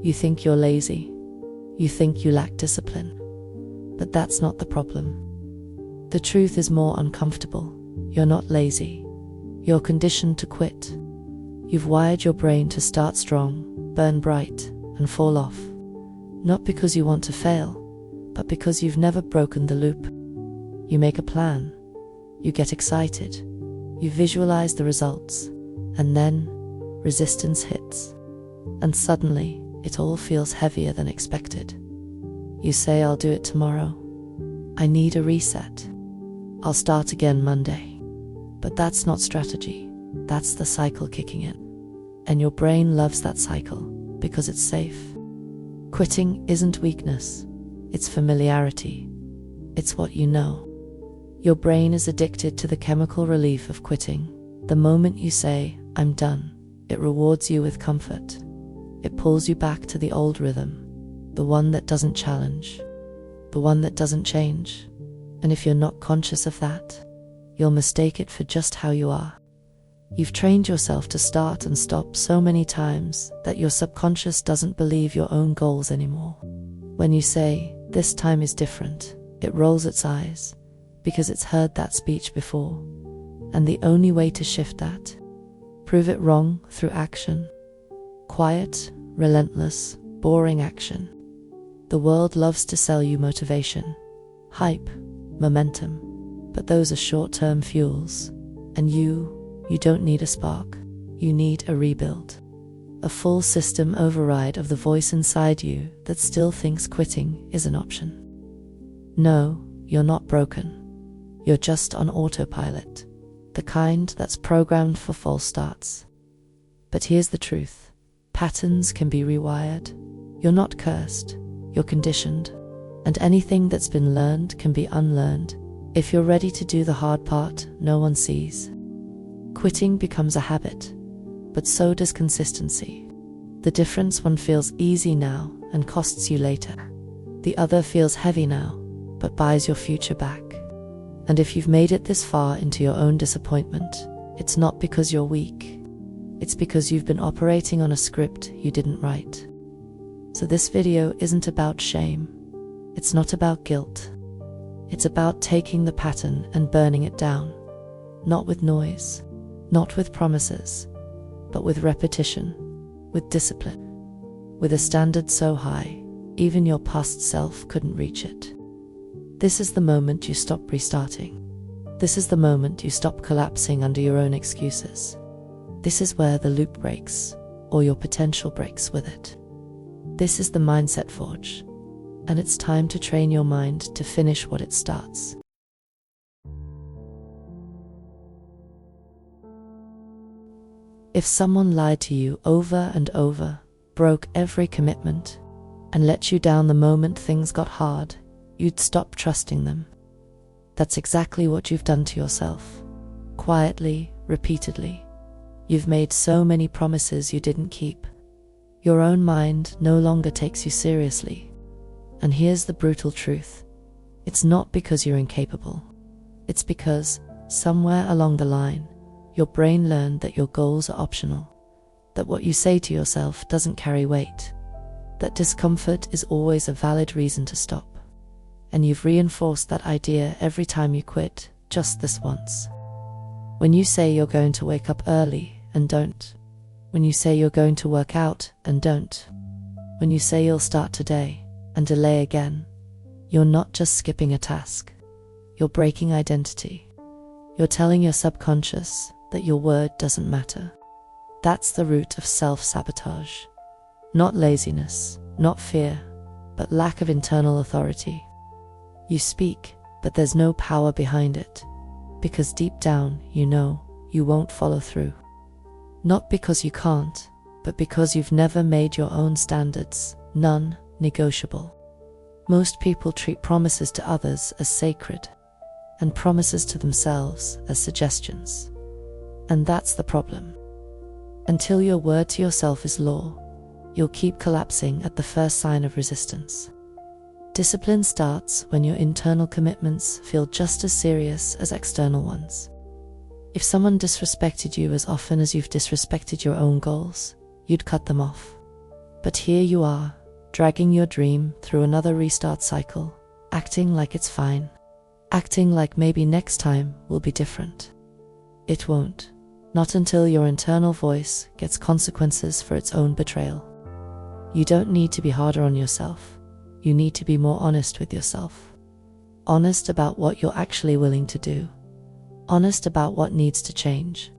You think you're lazy. You think you lack discipline. But that's not the problem. The truth is more uncomfortable. You're not lazy. You're conditioned to quit. You've wired your brain to start strong, burn bright, and fall off. Not because you want to fail, but because you've never broken the loop. You make a plan. You get excited. You visualize the results. And then, resistance hits. And suddenly, it all feels heavier than expected. You say, I'll do it tomorrow. I need a reset. I'll start again Monday. But that's not strategy. That's the cycle kicking in. And your brain loves that cycle because it's safe. Quitting isn't weakness. It's familiarity. It's what you know. Your brain is addicted to the chemical relief of quitting. The moment you say, I'm done, it rewards you with comfort. It pulls you back to the old rhythm, the one that doesn't challenge, the one that doesn't change. And if you're not conscious of that, you'll mistake it for just how you are. You've trained yourself to start and stop so many times that your subconscious doesn't believe your own goals anymore. When you say, this time is different, it rolls its eyes, because it's heard that speech before. And the only way to shift that, prove it wrong through action. Quiet, relentless, boring action. The world loves to sell you motivation, hype, momentum, but those are short-term fuels. And you don't need a spark. You need a rebuild. A full system override of the voice inside you that still thinks quitting is an option. No, you're not broken. You're just on autopilot, the kind that's programmed for false starts. But here's the truth. Patterns can be rewired. You're not cursed. You're conditioned. And anything that's been learned can be unlearned. If you're ready to do the hard part no one sees. Quitting becomes a habit, but so does consistency. The difference: one feels easy now and costs you later. The other feels heavy now, but buys your future back. And if you've made it this far into your own disappointment, it's not because you're weak. It's because you've been operating on a script you didn't write. So this video isn't about shame. It's not about guilt. It's about taking the pattern and burning it down. Not with noise, not with promises, but with repetition, with discipline, with a standard so high, even your past self couldn't reach it. This is the moment you stop restarting. This is the moment you stop collapsing under your own excuses. This is where the loop breaks, or your potential breaks with it. This is the mindset forge, and it's time to train your mind to finish what it starts. If someone lied to you over and over, broke every commitment, and let you down the moment things got hard, you'd stop trusting them. That's exactly what you've done to yourself. Quietly, repeatedly. You've made so many promises you didn't keep. Your own mind no longer takes you seriously. And here's the brutal truth. It's not because you're incapable. It's because, somewhere along the line, your brain learned that your goals are optional, that what you say to yourself doesn't carry weight, that discomfort is always a valid reason to stop. And you've reinforced that idea every time you quit, just this once. When you say you're going to wake up early and don't. When you say you're going to work out and don't. When you say you'll start today and delay again, you're not just skipping a task. You're breaking identity. You're telling your subconscious that your word doesn't matter. That's the root of self-sabotage. Not laziness, not fear, but lack of internal authority. You speak, but there's no power behind it, because deep down you know you won't follow through. Not because you can't, but because you've never made your own standards non-negotiable. Most people treat promises to others as sacred, and promises to themselves as suggestions. And that's the problem. Until your word to yourself is law, you'll keep collapsing at the first sign of resistance. Discipline starts when your internal commitments feel just as serious as external ones. If someone disrespected you as often as you've disrespected your own goals, you'd cut them off. But here you are, dragging your dream through another restart cycle, acting like it's fine, acting like maybe next time will be different. It won't, not until your internal voice gets consequences for its own betrayal. You don't need to be harder on yourself, you need to be more honest with yourself. Honest about what you're actually willing to do, honest about what needs to change,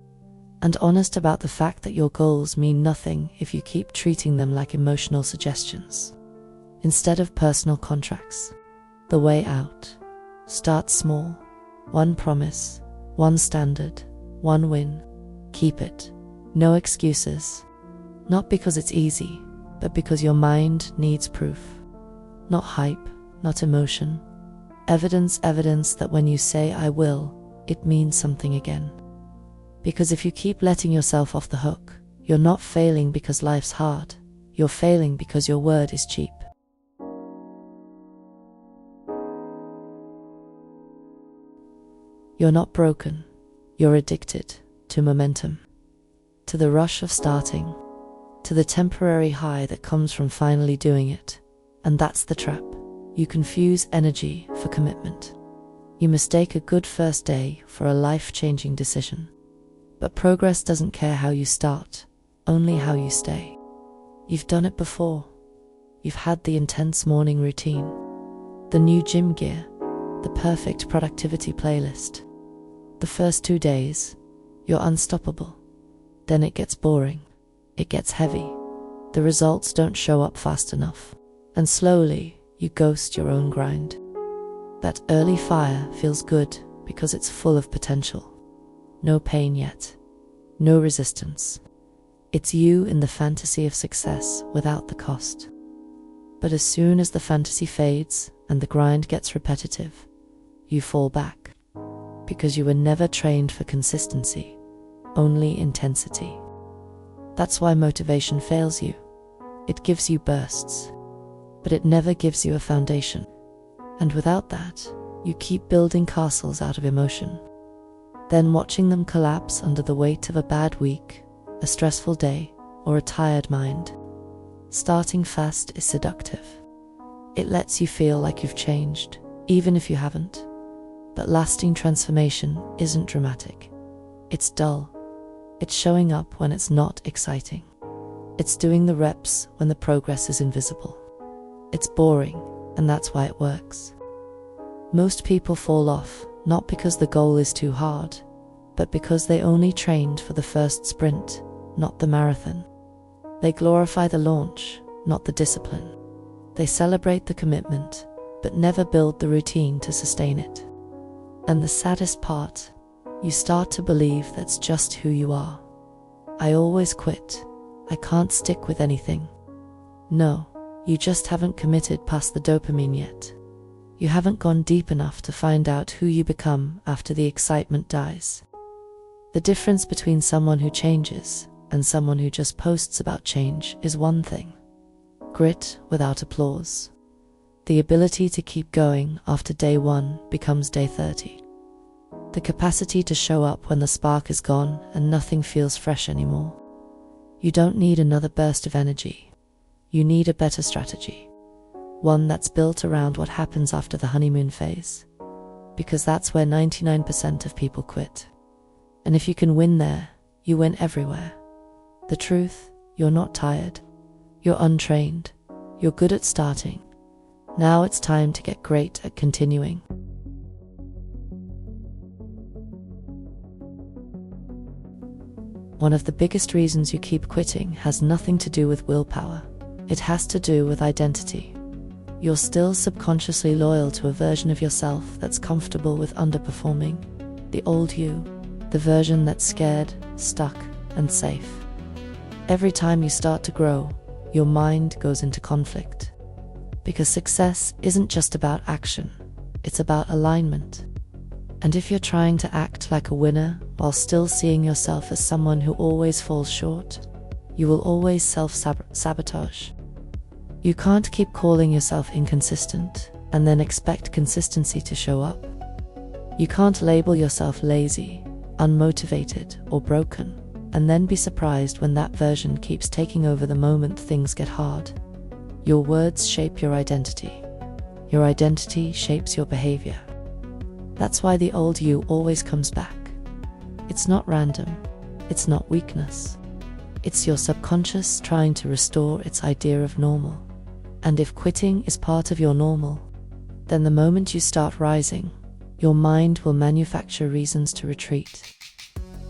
and honest about the fact that your goals mean nothing if you keep treating them like emotional suggestions instead of personal contracts. The way out. Start small. One promise, one standard, one win. Keep it. No excuses. Not because it's easy, but because your mind needs proof. Not hype, not emotion. Evidence that when you say I will, it means something again. Because if you keep letting yourself off the hook, you're not failing because life's hard. You're failing because your word is cheap. You're not broken. You're addicted to momentum, to the rush of starting, to the temporary high that comes from finally doing it. And that's the trap. You confuse energy for commitment. You mistake a good first day for a life-changing decision. But progress doesn't care how you start, only how you stay. You've done it before. You've had the intense morning routine, the new gym gear, the perfect productivity playlist. The first 2 days, you're unstoppable. Then it gets boring. It gets heavy. The results don't show up fast enough. And slowly, you ghost your own grind. That early fire feels good because it's full of potential. No pain yet. No resistance. It's you in the fantasy of success without the cost. But as soon as the fantasy fades and the grind gets repetitive, you fall back. Because you were never trained for consistency, only intensity. That's why motivation fails you. It gives you bursts, but it never gives you a foundation. And without that, you keep building castles out of emotion. Then watching them collapse under the weight of a bad week, a stressful day, or a tired mind. Starting fast is seductive. It lets you feel like you've changed, even if you haven't. But lasting transformation isn't dramatic. It's dull. It's showing up when it's not exciting. It's doing the reps when the progress is invisible. It's boring, and that's why it works. Most people fall off, not because the goal is too hard, but because they only trained for the first sprint, not the marathon. They glorify the launch, not the discipline. They celebrate the commitment, but never build the routine to sustain it. And the saddest part, you start to believe that's just who you are. I always quit. I can't stick with anything. No, you just haven't committed past the dopamine yet. You haven't gone deep enough to find out who you become after the excitement dies. The difference between someone who changes and someone who just posts about change is one thing. Grit without applause. The ability to keep going after day 1 becomes day 30. The capacity to show up when the spark is gone and nothing feels fresh anymore. You don't need another burst of energy. You need a better strategy. One that's built around what happens after the honeymoon phase. Because that's where 99% of people quit. And if you can win there, you win everywhere. The truth, you're not tired. You're untrained. You're good at starting. Now it's time to get great at continuing. One of the biggest reasons you keep quitting has nothing to do with willpower. It has to do with identity. You're still subconsciously loyal to a version of yourself that's comfortable with underperforming. The old you, the version that's scared, stuck, and safe. Every time you start to grow, your mind goes into conflict. Because success isn't just about action, it's about alignment. And if you're trying to act like a winner while still seeing yourself as someone who always falls short, you will always self-sabotage. You can't keep calling yourself inconsistent and then expect consistency to show up. You can't label yourself lazy, unmotivated, or broken. and then be surprised when that version keeps taking over the moment things get hard. Your words shape your identity. Your identity shapes your behavior. That's why the old you always comes back. It's not random. It's not weakness. It's your subconscious trying to restore its idea of normal. And if quitting is part of your normal, then the moment you start rising, your mind will manufacture reasons to retreat.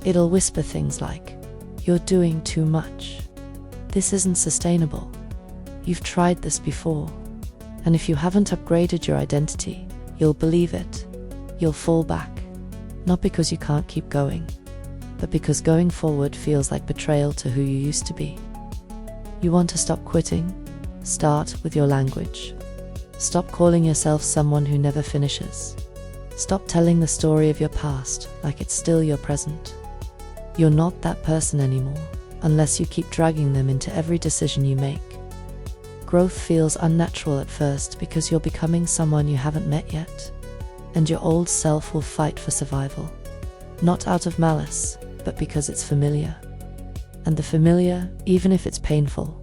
It'll whisper things like, "You're doing too much. This isn't sustainable. You've tried this before." And if you haven't upgraded your identity, you'll believe it. You'll fall back. Not because you can't keep going, but because going forward feels like betrayal to who you used to be. You want to stop quitting? Start with your language. Stop calling yourself someone who never finishes. Stop telling the story of your past like it's still your present. You're not that person anymore, unless you keep dragging them into every decision you make. Growth feels unnatural at first because you're becoming someone you haven't met yet, and your old self will fight for survival. Not out of malice, but because it's familiar. And the familiar, even if it's painful,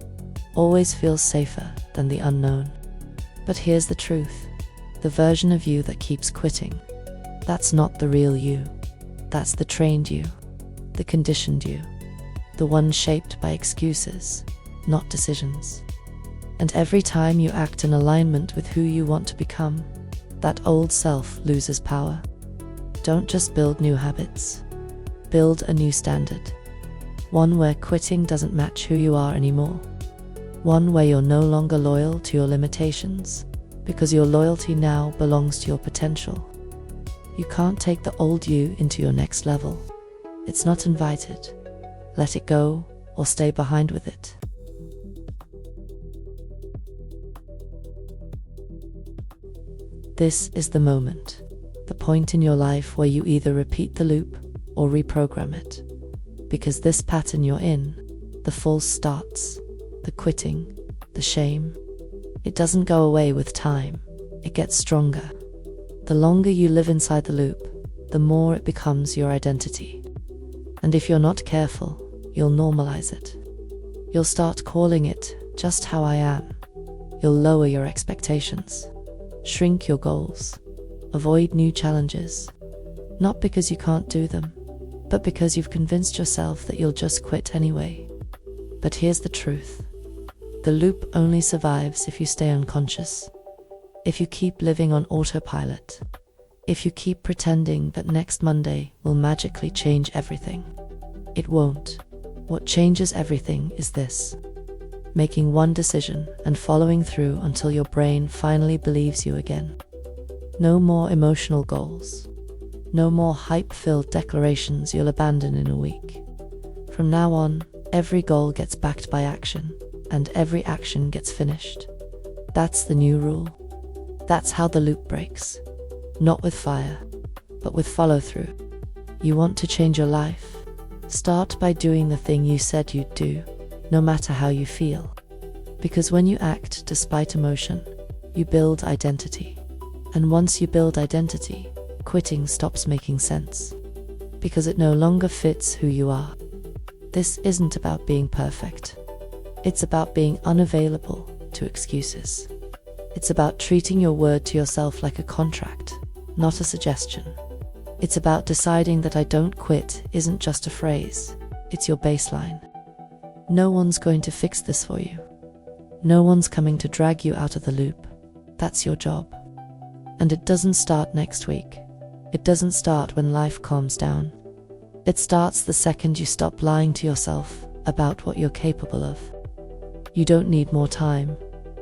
always feels safer than the unknown. But here's the truth. The version of you that keeps quitting, that's not the real you. That's the trained you, the conditioned you, the one shaped by excuses, not decisions. And every time you act in alignment with who you want to become, that old self loses power. Don't just build new habits. Build a new standard. One where quitting doesn't match who you are anymore. One where you're no longer loyal to your limitations, because your loyalty now belongs to your potential. You can't take the old you into your next level. It's not invited. Let it go, or stay behind with it. This is the moment, the point in your life where you either repeat the loop or reprogram it. Because this pattern you're in, the false starts, the quitting, the shame, it doesn't go away with time, it gets stronger. The longer you live inside the loop, the more it becomes your identity. And if you're not careful, you'll normalize it. You'll start calling it just how I am. You'll lower your expectations, shrink your goals, avoid new challenges, not because you can't do them, but because you've convinced yourself that you'll just quit anyway. But here's the truth. The loop only survives if you stay unconscious. If you keep living on autopilot. If you keep pretending that next Monday will magically change everything. It won't. What changes everything is this: making one decision and following through until your brain finally believes you again. No more emotional goals. No more hype-filled declarations you'll abandon in a week. From now on, every goal gets backed by action, and every action gets finished. That's the new rule. That's how the loop breaks. Not with fire, but with follow-through. You want to change your life? Start by doing the thing you said you'd do, no matter how you feel. Because when you act despite emotion, you build identity. And once you build identity, quitting stops making sense. Because it no longer fits who you are. This isn't about being perfect. It's about being unavailable to excuses. It's about treating your word to yourself like a contract, not a suggestion. It's about deciding that "I don't quit" isn't just a phrase, it's your baseline. No one's going to fix this for you. No one's coming to drag you out of the loop. That's your job. And it doesn't start next week. It doesn't start when life calms down. It starts the second you stop lying to yourself about what you're capable of. You don't need more time.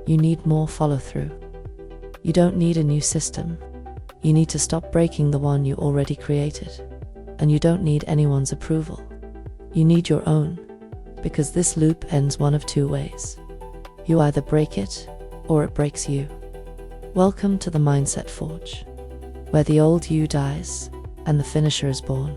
You need more follow-through. You don't need a new system. You need to stop breaking the one you already created. And you don't need anyone's approval. You need your own. Because this loop ends one of two ways. You either break it, or it breaks you. Welcome to the Mindset Forge, where the old you dies, and the finisher is born.